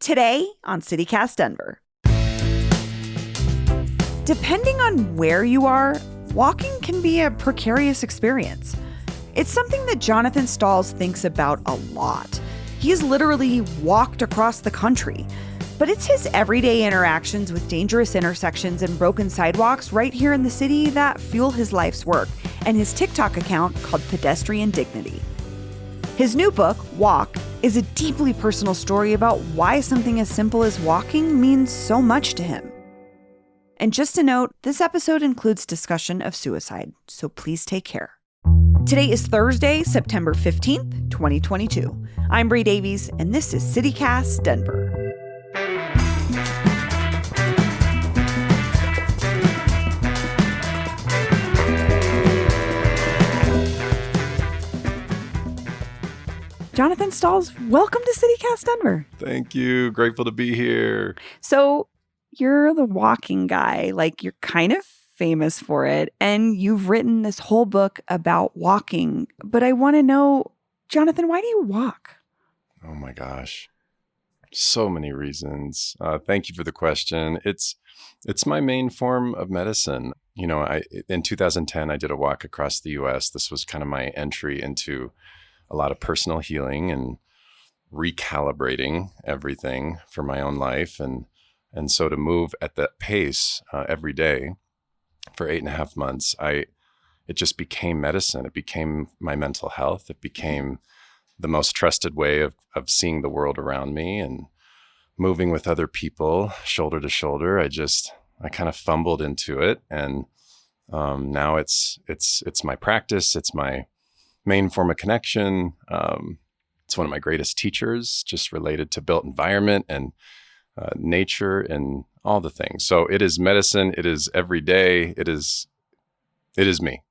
Today on CityCast Denver. Depending on where you are, walking can be a precarious experience. It's something that Jonathan Stalls thinks about a lot. He has literally walked across the country. But it's his everyday interactions with dangerous intersections and broken sidewalks right here in the city that fuel his life's work and his TikTok account called Pedestrian Dignity. His new book, Walk, is a deeply personal story about why something as simple as walking means so much to him. And just a note, this episode includes discussion of suicide, so please take care. Today is Thursday, September 15th, 2022. I'm Bree Davies, and this is CityCast Denver. Jonathan Stalls, welcome to CityCast Denver. Thank you. Grateful to be here. So you're the walking guy, like you're kind of famous for it, and you've written this whole book about walking. But I want to know, Jonathan, why do you walk? Oh my gosh. So many reasons. Thank you for the question. It's my main form of medicine. You know, in 2010, I did a walk across the U.S. This was kind of my entry into a lot of personal healing and recalibrating everything for my own life. And so to move at that pace every day for 8.5 months, it just became medicine. It became my mental health. It became the most trusted way of seeing the world around me and moving with other people shoulder to shoulder. I kind of fumbled into it. And now it's my practice. It's my main form of connection. It's one of my greatest teachers, just related to built environment and nature and all the things. So it is medicine. It is every day. It is me.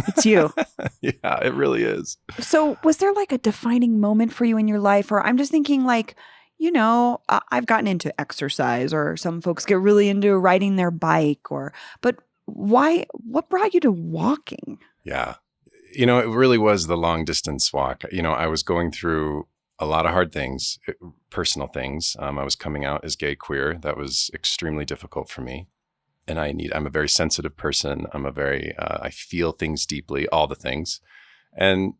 It's you. Yeah, it really is. So was there like a defining moment for you in your life? Or I'm just thinking like, you know, I've gotten into exercise, or some folks get really into riding their bike, but what brought you to walking? Yeah. You know, it really was the long distance walk. You know, I was going through a lot of hard things, personal things. I was coming out as gay queer. That was extremely difficult for me. And I'm a very sensitive person. I feel things deeply, all the things. And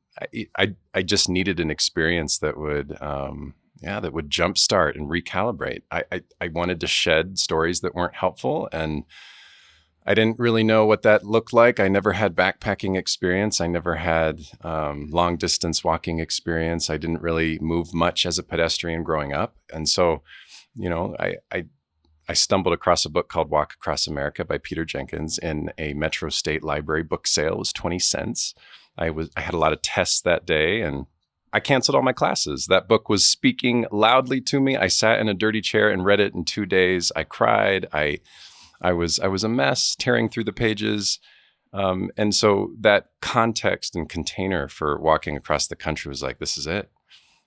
I just needed an experience that would jumpstart and recalibrate. I wanted to shed stories that weren't helpful, and I didn't really know what that looked like. I never had backpacking experience. I never had long distance walking experience. I didn't really move much as a pedestrian growing up. And so, you know, I stumbled across a book called Walk Across America by Peter Jenkins in a Metro State Library book sale. It was 20 cents. I had a lot of tests that day, and I canceled all my classes. That book was speaking loudly to me. I sat in a dirty chair and read it in 2 days. I cried. I was a mess, tearing through the pages. And so that context and container for walking across the country was like, this is it.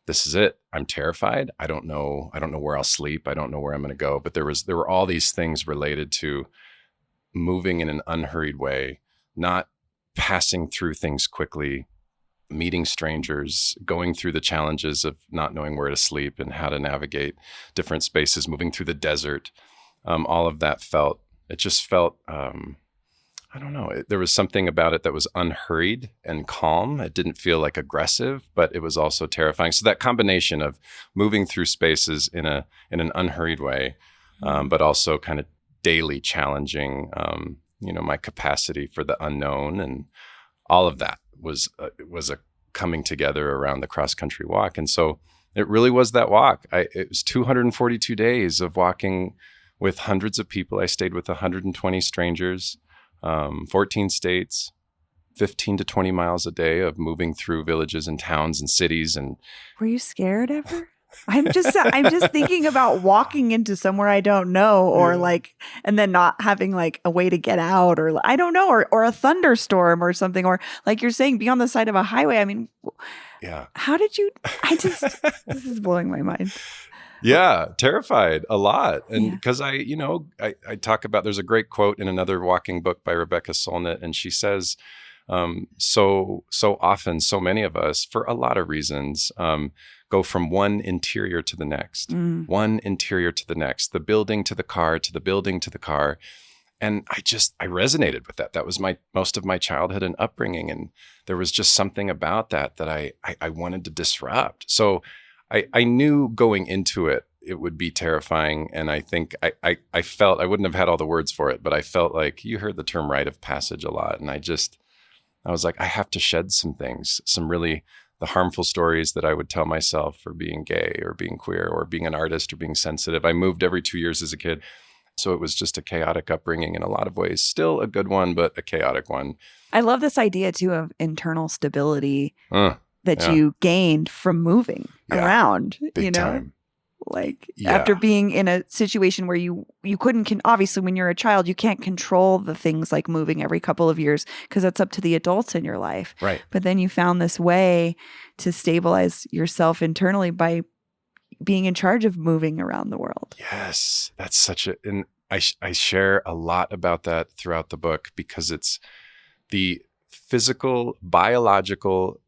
This is it. I'm terrified. I don't know where I'll sleep. I don't know where I'm going to go. But there were all these things related to moving in an unhurried way, not passing through things quickly, meeting strangers, going through the challenges of not knowing where to sleep and how to navigate different spaces, moving through the desert. All of that felt, I don't know. There was something about it that was unhurried and calm. It didn't feel like aggressive, but it was also terrifying. So that combination of moving through spaces in an unhurried way, but also kind of daily challenging, my capacity for the unknown, and all of that was a coming together around the cross country walk. And so it really was that walk. It was 242 days of walking with hundreds of people. I stayed with 120 strangers, 14 states, 15 to 20 miles a day of moving through villages and towns and cities. And were you scared ever? I'm just thinking about walking into somewhere I don't know, or and then not having like a way to get out, or I don't know, or a thunderstorm or something, or like you're saying, be on the side of a highway. I mean, yeah. How did you? This is blowing my mind. Yeah, terrified a lot. And because I talk about, there's a great quote in another walking book by Rebecca Solnit, and she says, So often, so many of us, for a lot of reasons, go from one interior to the next, one interior to the next, the building to the car, to the building to the car. And I resonated with that. That was most of my childhood and upbringing. And there was just something about that I wanted to disrupt. So I knew going into it, it would be terrifying. And I think I felt, I wouldn't have had all the words for it, but I felt like, you heard the term rite of passage a lot. And I was like, I have to shed some things, some really the harmful stories that I would tell myself for being gay or being queer or being an artist or being sensitive. I moved every 2 years as a kid. So it was just a chaotic upbringing in a lot of ways. Still a good one, but a chaotic one. I love this idea too of internal stability that you gained from moving around, Big time. Like after being in a situation where you couldn't, obviously when you're a child, you can't control the things like moving every couple of years because that's up to the adults in your life. Right. But then you found this way to stabilize yourself internally by being in charge of moving around the world. Yes. That's and I share a lot about that throughout the book because it's the physical, biological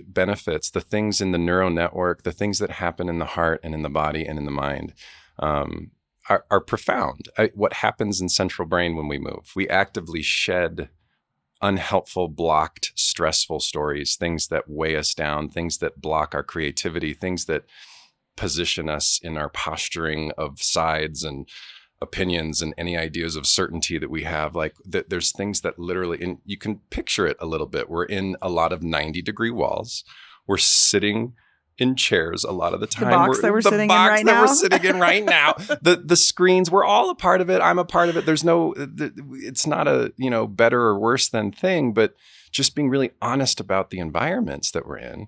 benefits, the things in the neural network, the things that happen in the heart and in the body and in the mind are profound. What happens in central brain when we move? We actively shed unhelpful, blocked, stressful stories, things that weigh us down, things that block our creativity, things that position us in our posturing of sides and opinions and any ideas of certainty that we have. Like there's things that literally, and you can picture it a little bit. We're in a lot of 90-degree walls. We're sitting in chairs a lot of the time. The box that we're sitting in right now. The screens, we're all a part of it. I'm a part of it. There's it's not a, better or worse than thing, but just being really honest about the environments that we're in.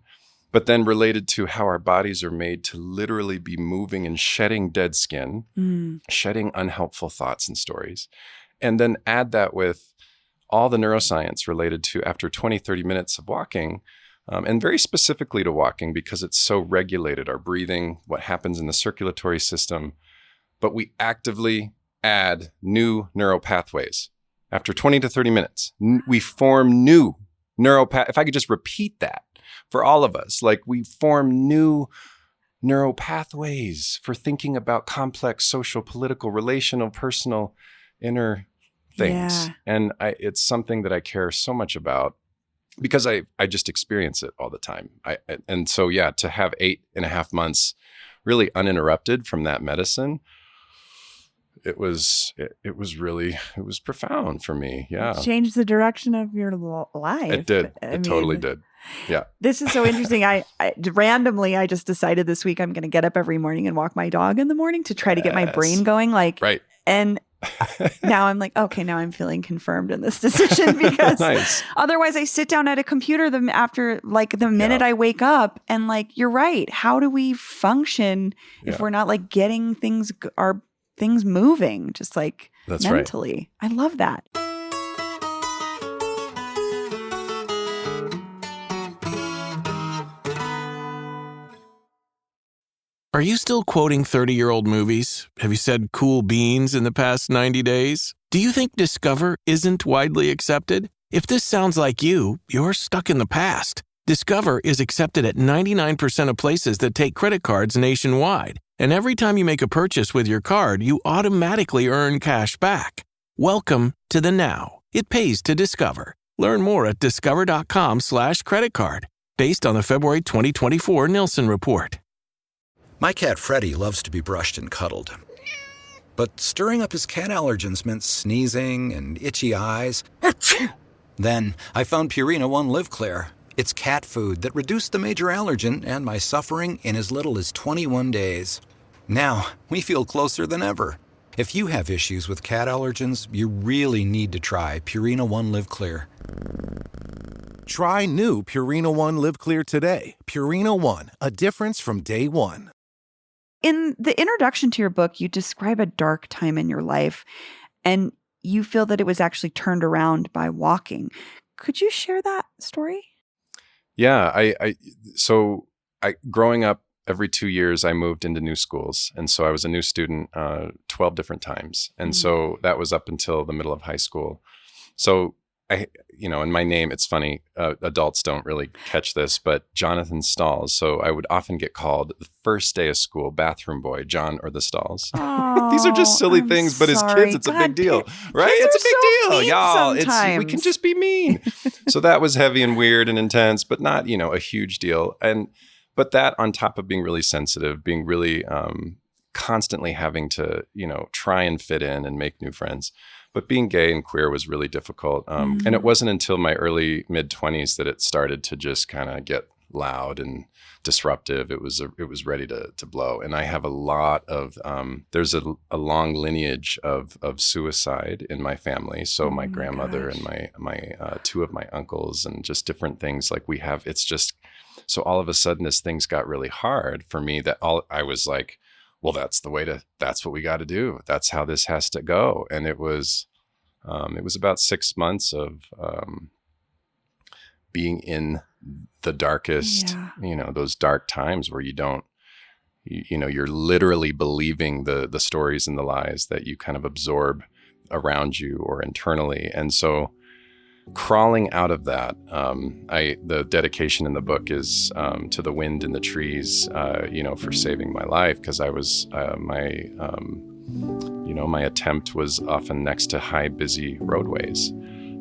But then related to how our bodies are made to literally be moving and shedding dead skin, shedding unhelpful thoughts and stories. And then add that with all the neuroscience related to after 20, 30 minutes of walking, and very specifically to walking because it's so regulated, our breathing, what happens in the circulatory system. But we actively add new neural pathways. After 20 to 30 minutes, we form new neural pathways. If I could just repeat that. For all of us, like we form new neural pathways for thinking about complex social, political, relational, personal, inner things. Yeah. And it's something that I care so much about because I just experience it all the time. And so, to have 8.5 months really uninterrupted from that medicine, it was profound for me. Yeah. It changed the direction of your life. It did. It totally did. Yeah. This is so interesting. I randomly just decided this week I'm going to get up every morning and walk my dog in the morning to try to get my brain going. Right. And now I'm like, okay, now I'm feeling confirmed in this decision because otherwise I sit down at a computer after the minute I wake up and you're right. How do we function if we're not getting things moving just That's mentally? Right. I love that. Are you still quoting 30-year-old movies? Have you said cool beans in the past 90 days? Do you think Discover isn't widely accepted? If this sounds like you're stuck in the past. Discover is accepted at 99% of places that take credit cards nationwide. And every time you make a purchase with your card, you automatically earn cash back. Welcome to the now. It pays to Discover. Learn more at discover.com/credit card. Based on the February 2024 Nielsen report. My cat Freddie loves to be brushed and cuddled. But stirring up his cat allergens meant sneezing and itchy eyes. Then I found Purina One Live Clear. It's cat food that reduced the major allergen and my suffering in as little as 21 days. Now, we feel closer than ever. If you have issues with cat allergens, you really need to try Purina One Live Clear. Try new Purina One Live Clear today. Purina One, a difference from day one. In the introduction to your book, you describe a dark time in your life, and you feel that it was actually turned around by walking. Could you share that story? Yeah, so growing up, every 2 years I moved into new schools, and so I was a new student 12 different times, and so that was up until the middle of high school. So and my name, it's funny, adults don't really catch this, but Jonathan Stalls. So I would often get called the first day of school, bathroom boy, John or the Stalls. Oh, These are just silly I'm things, but as sorry. kids, it's a God, big deal, right? kids It's a are big so deal, mean y'all. We sometimes. can just be mean. So that was heavy and weird and intense, but not, a huge deal. But that on top of being really sensitive, being really constantly having to, try and fit in and make new friends. But being gay and queer was really difficult. And it wasn't until my early mid-20s that it started to just kind of get loud and disruptive. It was ready to blow. And I have a lot of, there's a long lineage of suicide in my family. So my grandmother and my two of my uncles and just different things like we have, it's just, so all of a sudden as things got really hard for me I was like, well, that's what we got to do. That's how this has to go. And it was about 6 months of being in the darkest, those dark times where you're literally believing the stories and the lies that you kind of absorb around you or internally. And so crawling out of that, the dedication in the book is to the wind in the trees, for saving my life, because I was my attempt was often next to high, busy roadways,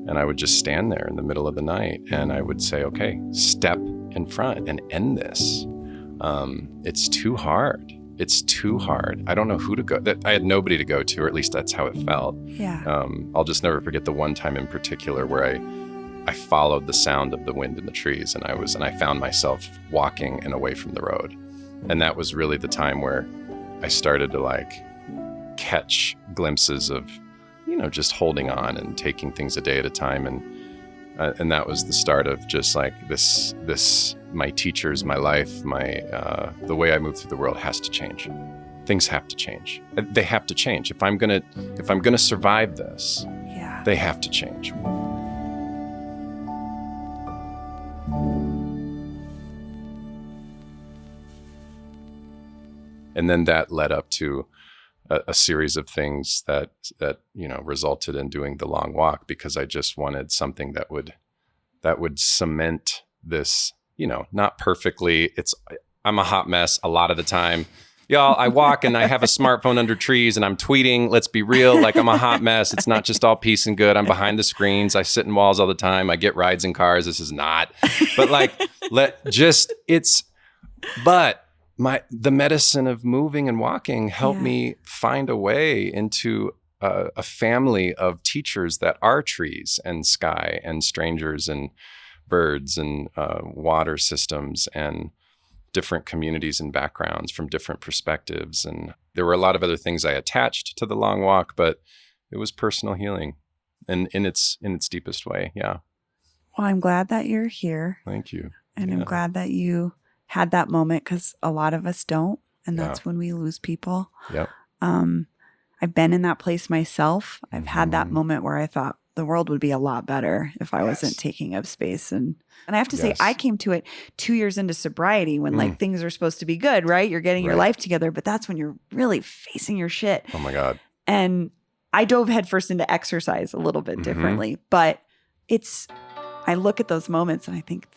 and I would just stand there in the middle of the night, and I would say, "Okay, step in front and end this. It's too hard. It's too hard. I don't know who to go." I had nobody to go to, or at least that's how it felt. Yeah. I'll just never forget the one time in particular where I followed the sound of the wind in the trees, and I found myself walking and away from the road. And that was really the time where I started to catch glimpses of, just holding on and taking things a day at a time. And that was the start of just this, my teachers, my life, the way I move through the world has to change. Things have to change. They have to change. If I'm gonna survive this, they have to change. And then that led up to a series of things that resulted in doing the long walk, because I just wanted something that would cement this, not perfectly. I'm a hot mess a lot of the time. Y'all, I walk and I have a smartphone under trees and I'm tweeting. Let's be real. I'm a hot mess. It's not just all peace and good. I'm behind the screens. I sit in walls all the time. I get rides in cars. This is not, but the medicine of moving and walking helped me find a way into a family of teachers that are trees and sky and strangers and birds and water systems and different communities and backgrounds from different perspectives. And there were a lot of other things I attached to the long walk, but it was personal healing in its deepest way. Yeah. Well, I'm glad that you're here. Thank you. And I'm glad that you had that moment, because a lot of us don't. And that's when we lose people. Yep. I've been in that place myself. I've had that moment where I thought the world would be a lot better if I wasn't taking up space. And I have to say, I came to it 2 years into sobriety when things are supposed to be good, right? You're getting your life together, but that's when you're really facing your shit. Oh my God. And I dove headfirst into exercise a little bit differently, but I look at those moments and I think,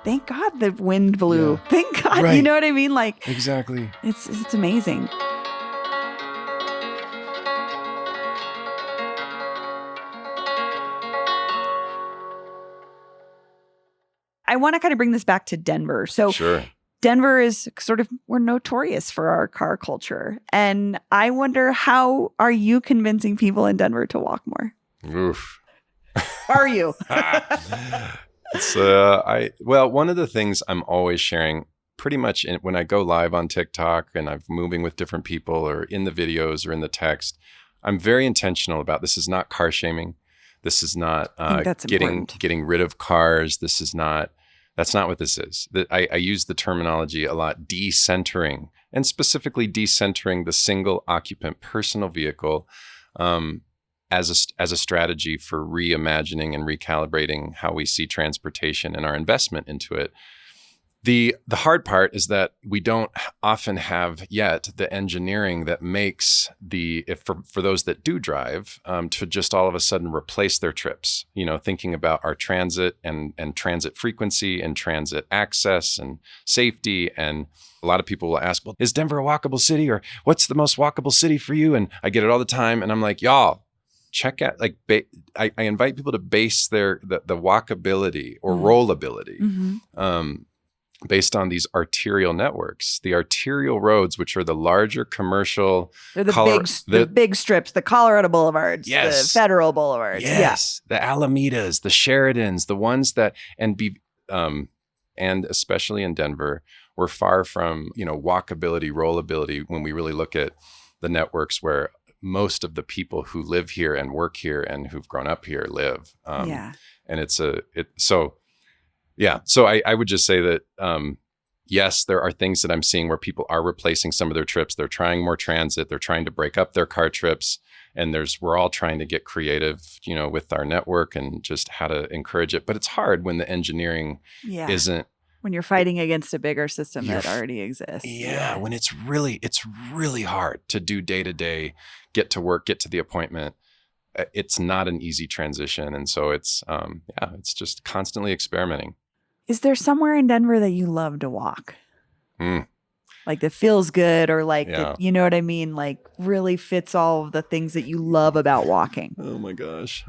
thank God the wind blew. Yeah. Thank God. Right. You know what I mean? Exactly. It's amazing. I want to kind of bring this back to Denver. So sure. Denver is we're notorious for our car culture. And I wonder, how are you convincing people in Denver to walk more? Oof. Are you? One of the things I'm always sharing pretty much when I go live on TikTok and I'm moving with different people or in the videos or in the text, I'm very intentional about this is not car shaming. This is not getting rid of cars. That's not what this is. I use the terminology a lot, decentering, and specifically decentering the single occupant personal vehicle as a strategy for reimagining and recalibrating how we see transportation and our investment into it. The hard part is that we don't often have yet the engineering that makes for those that do drive to just all of a sudden replace their trips. Thinking about our transit and transit frequency and transit access and safety. And a lot of people will ask, well, is Denver a walkable city, or what's the most walkable city for you? And I get it all the time. And I'm like, y'all, check out, I invite people to base the walkability or rollability based on these arterial networks. The arterial roads, which are the larger commercial. They're the big strips, the Colorado Boulevards, the Federal Boulevards. Yes, the Alamedas, the Sheridans, the ones that, and especially in Denver, we're far from, walkability, rollability when we really look at the networks where most of the people who live here and work here and who've grown up here live. And So I would just say that, yes, there are things that I'm seeing where people are replacing some of their trips. They're trying more transit. They're trying to break up their car trips. And we're all trying to get creative, with our network and just how to encourage it. But it's hard when the engineering isn't. When you're fighting against a bigger system that already exists. Yeah, when it's really hard to do day-to-day, get to work, get to the appointment. It's not an easy transition. And so it's just constantly experimenting. Is there somewhere in Denver that you love to walk? Like that feels good, or that, you know what I mean? Like really fits all of the things that you love about walking. Oh my gosh.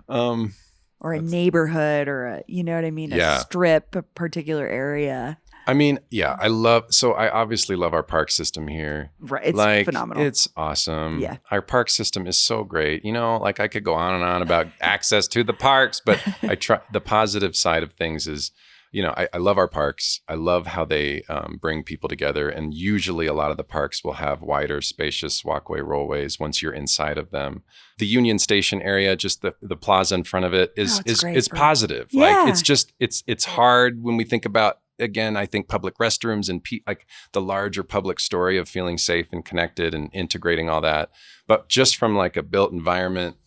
Or a neighborhood, or a strip, a particular area. I mean, I obviously love our park system here. Right. It's phenomenal. It's awesome. Yeah. Our park system is so great. I could go on and on about access to the parks, but the positive side of things is, I love our parks. I love how they bring people together. And usually a lot of the parks will have wider, spacious walkway rollways once you're inside of them. The Union Station area, just the plaza in front of it is positive. Yeah. Like it's hard when we think about, again, I think public restrooms and like the larger public story of feeling safe and connected and integrating all that. But just from like a built environment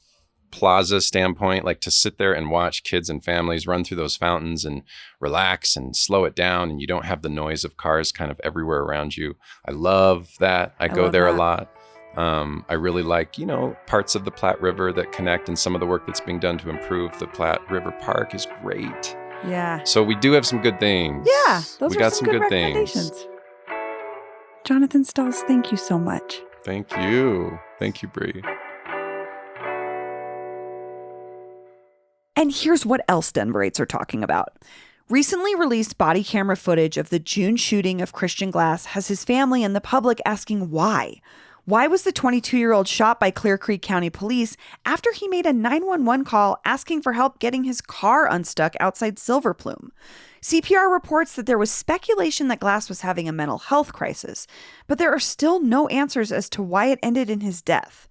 plaza standpoint, like to sit there and watch kids and families run through those fountains and relax and slow it down, and you don't have the noise of cars kind of everywhere around you. I love that. I go there a lot. I really like, parts of the Platte River that connect, and some of the work that's being done to improve the Platte River Park is great. Yeah. So we do have some good things. Yeah. We got some good things. Jonathan Stalls, thank you so much. Thank you. Thank you, Bree. And here's what else Denverites are talking about. Recently released body camera footage of the June shooting of Christian Glass has his family and the public asking why. Why was the 22-year-old shot by Clear Creek County Police after he made a 911 call asking for help getting his car unstuck outside Silver Plume? CPR reports that there was speculation that Glass was having a mental health crisis, but there are still no answers as to why it ended in his death.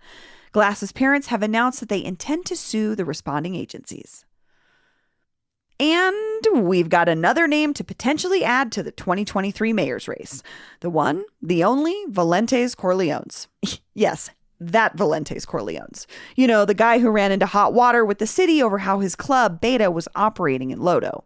Glass's parents have announced that they intend to sue the responding agencies. And we've got another name to potentially add to the 2023 mayor's race. The one, the only, Valentes Corleones. Yes, that Valentes Corleones. The guy who ran into hot water with the city over how his club, Beta, was operating in Lodo.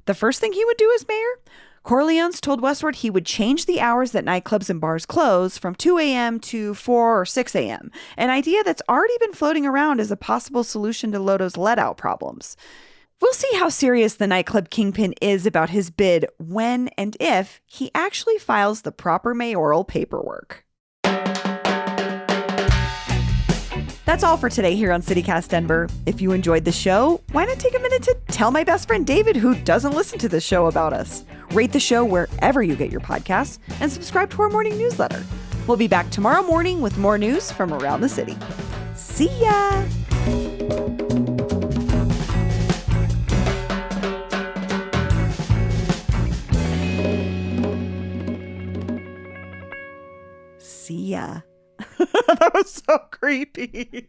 The first thing he would do as mayor? Corleones told Westword he would change the hours that nightclubs and bars close from 2 a.m. to 4 or 6 a.m., an idea that's already been floating around as a possible solution to Lodo's let-out problems. We'll see how serious the nightclub kingpin is about his bid when and if he actually files the proper mayoral paperwork. That's all for today here on CityCast Denver. If you enjoyed the show, why not take a minute to tell my best friend David, who doesn't listen to this show, about us? Rate the show wherever you get your podcasts and subscribe to our morning newsletter. We'll be back tomorrow morning with more news from around the city. See ya! See ya. That was so creepy.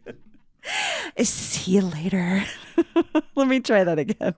See you later. Let me try that again.